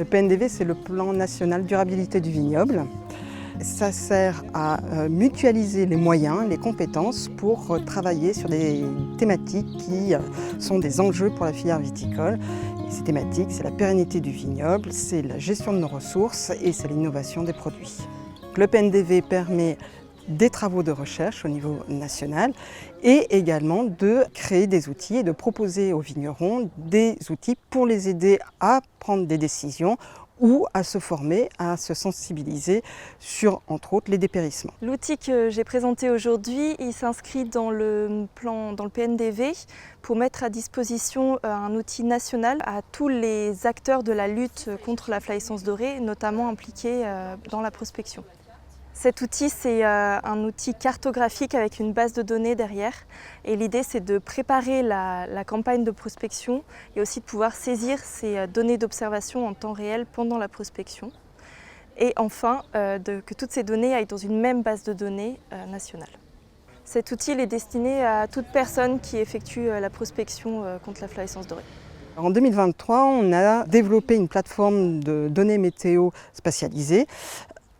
PNDV, c'est le plan national durabilité du vignoble. Ça sert à mutualiser les moyens, les compétences pour travailler sur des thématiques qui sont des enjeux pour la filière viticole. Et ces thématiques, c'est la pérennité du vignoble, c'est la gestion de nos ressources et c'est l'innovation des produits. Le PNDV permet des travaux de recherche au niveau national et également de créer des outils et de proposer aux vignerons des outils pour les aider à prendre des décisions ou à se former, à se sensibiliser sur, entre autres, les dépérissements. L'outil que j'ai présenté aujourd'hui, il s'inscrit dans le PNDV pour mettre à disposition un outil national à tous les acteurs de la lutte contre la flavescence dorée, notamment impliqués dans la prospection. Cet outil, c'est un outil cartographique avec une base de données derrière. Et l'idée, c'est de préparer la campagne de prospection et aussi de pouvoir saisir ces données d'observation en temps réel pendant la prospection. Et enfin, que toutes ces données aillent dans une même base de données nationale. Cet outil est destiné à toute personne qui effectue la prospection contre la flavescence dorée. En 2023, on a développé une plateforme de données météo spatialisée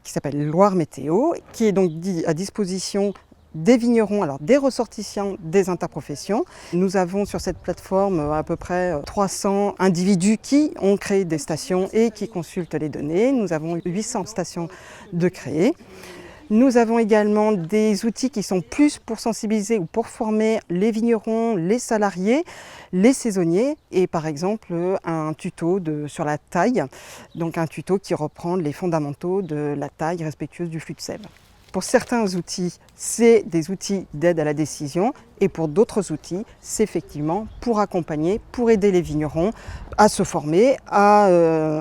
qui s'appelle Loire Météo, qui est donc à disposition des vignerons, alors des ressortissants des interprofessions. Nous avons sur cette plateforme à peu près 300 individus qui ont créé des stations et qui consultent les données. Nous avons 800 stations de créées. Nous avons également des outils qui sont plus pour sensibiliser ou pour former les vignerons, les salariés, les saisonniers et par exemple un tuto sur la taille, donc un tuto qui reprend les fondamentaux de la taille respectueuse du flux de sève. Pour certains outils, c'est des outils d'aide à la décision et pour d'autres outils, c'est effectivement pour accompagner, pour aider les vignerons à se former, à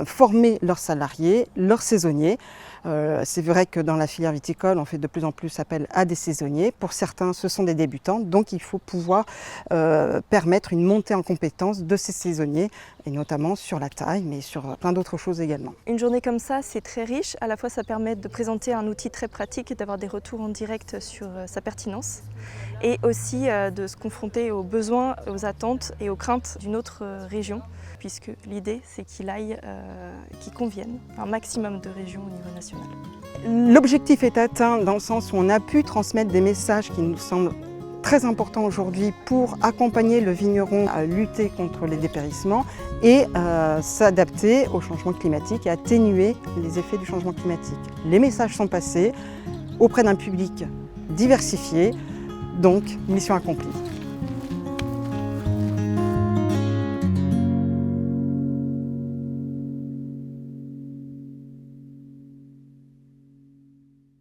former leurs salariés, leurs saisonniers. C'est vrai que dans la filière viticole, on fait de plus en plus appel à des saisonniers. Pour certains, ce sont des débutants, donc il faut pouvoir permettre une montée en compétences de ces saisonniers, et notamment sur la taille, mais sur plein d'autres choses également. Une journée comme ça, c'est très riche. À la fois, ça permet de présenter un outil très pratique et d'avoir des retours en direct sur sa pertinence, et aussi de se confronter aux besoins, aux attentes et aux craintes d'une autre région, puisque l'idée, c'est qu'il convienne un maximum de régions au niveau national. L'objectif est atteint dans le sens où on a pu transmettre des messages qui nous semblent très importants aujourd'hui pour accompagner le vigneron à lutter contre les dépérissements et s'adapter au changement climatique et atténuer les effets du changement climatique. Les messages sont passés auprès d'un public diversifié, donc mission accomplie.